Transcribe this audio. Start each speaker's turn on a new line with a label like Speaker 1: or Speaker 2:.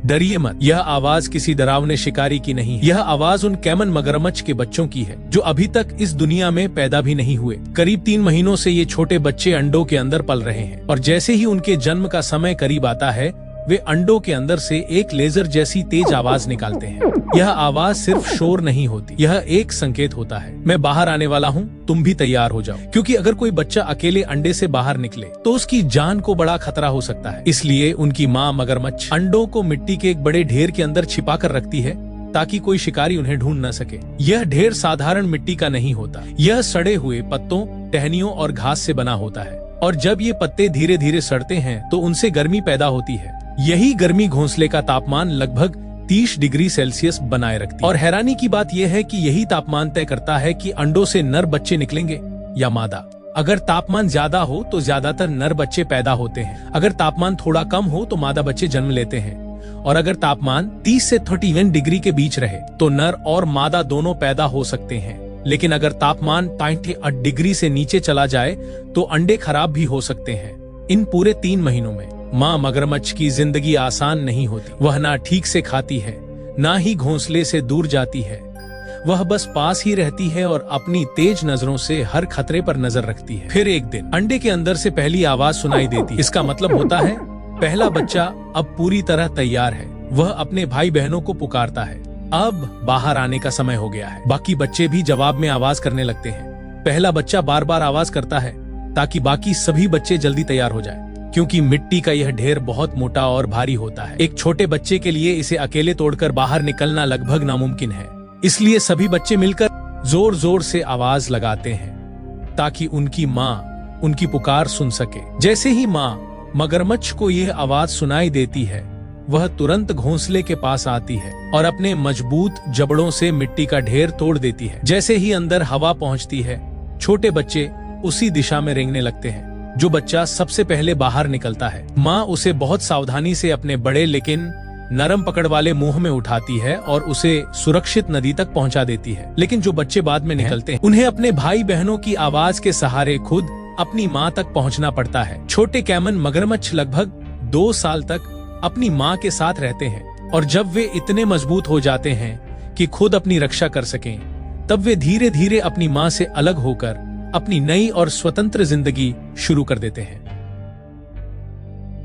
Speaker 1: डरिए मत, यह आवाज किसी डरावने शिकारी की नहीं है। यह आवाज उन कैमन मगरमच्छ के बच्चों की है जो अभी तक इस दुनिया में पैदा भी नहीं हुए। करीब 3 महीनों से ये छोटे बच्चे अंडों के अंदर पल रहे हैं और जैसे ही उनके जन्म का समय करीब आता है, वे अंडों के अंदर से एक लेजर जैसी तेज आवाज निकालते हैं। यह आवाज सिर्फ शोर नहीं होती, यह एक संकेत होता है, मैं बाहर आने वाला हूँ, तुम भी तैयार हो जाओ। क्योंकि अगर कोई बच्चा अकेले अंडे से बाहर निकले तो उसकी जान को बड़ा खतरा हो सकता है। इसलिए उनकी माँ मगरमच्छ अंडों को मिट्टी के एक बड़े ढेर के अंदर छिपा कर रखती है ताकि कोई शिकारी उन्हें ढूंढ न सके। यह ढेर साधारण मिट्टी का नहीं होता, यह सड़े हुए पत्तों, टहनियों और घास से बना होता है और जब ये पत्ते धीरे धीरे सड़ते हैं तो उनसे गर्मी पैदा होती है। यही गर्मी घोंसले का तापमान लगभग 30 डिग्री सेल्सियस बनाए रखती है। और हैरानी की बात यह है कि यही तापमान तय करता है कि अंडों से नर बच्चे निकलेंगे या मादा। अगर तापमान ज्यादा हो तो ज्यादातर नर बच्चे पैदा होते हैं, अगर तापमान थोड़ा कम हो तो मादा बच्चे जन्म लेते हैं और अगर तापमान 30 से 31 डिग्री के बीच रहे तो नर और मादा दोनों पैदा हो सकते हैं। लेकिन अगर तापमान 38 डिग्री से नीचे चला जाए तो अंडे खराब भी हो सकते हैं। इन पूरे 3 महीनों में माँ मगरमच्छ की जिंदगी आसान नहीं होती। वह ना ठीक से खाती है, ना ही घोंसले से दूर जाती है, वह बस पास ही रहती है और अपनी तेज नजरों से हर खतरे पर नजर रखती है। फिर एक दिन अंडे के अंदर से पहली आवाज सुनाई देती है। इसका मतलब होता है पहला बच्चा अब पूरी तरह तैयार है। वह अपने भाई बहनों को पुकारता है, अब बाहर आने का समय हो गया है। बाकी बच्चे भी जवाब में आवाज करने लगते हैं। पहला बच्चा बार बार आवाज करता है ताकि बाकी सभी बच्चे जल्दी तैयार हो जाएं। क्योंकि मिट्टी का यह ढेर बहुत मोटा और भारी होता है, एक छोटे बच्चे के लिए इसे अकेले तोड़कर बाहर निकलना लगभग नामुमकिन है। इसलिए सभी बच्चे मिलकर जोर जोर से आवाज लगाते हैं ताकि उनकी माँ उनकी पुकार सुन सके। जैसे ही माँ मगरमच्छ को यह आवाज सुनाई देती है, वह तुरंत घोंसले के पास आती है और अपने मजबूत जबड़ों से मिट्टी का ढेर तोड़ देती है। जैसे ही अंदर हवा पहुंचती है, छोटे बच्चे उसी दिशा में रेंगने लगते हैं। जो बच्चा सबसे पहले बाहर निकलता है, माँ उसे बहुत सावधानी से अपने बड़े लेकिन नरम पकड़ वाले मुंह में उठाती है और उसे सुरक्षित नदी तक पहुंचा देती है। लेकिन जो बच्चे बाद में निकलते हैं, उन्हें अपने भाई बहनों की आवाज के सहारे खुद अपनी माँ तक पहुंचना पड़ता है। छोटे कैमन मगरमच्छ लगभग 2 साल तक अपनी माँ के साथ रहते हैं और जब वे इतने मजबूत हो जाते हैं कि खुद अपनी रक्षा कर सकें, तब वे धीरे धीरे अपनी माँ से अलग होकर अपनी नई और स्वतंत्र जिंदगी शुरू कर देते हैं।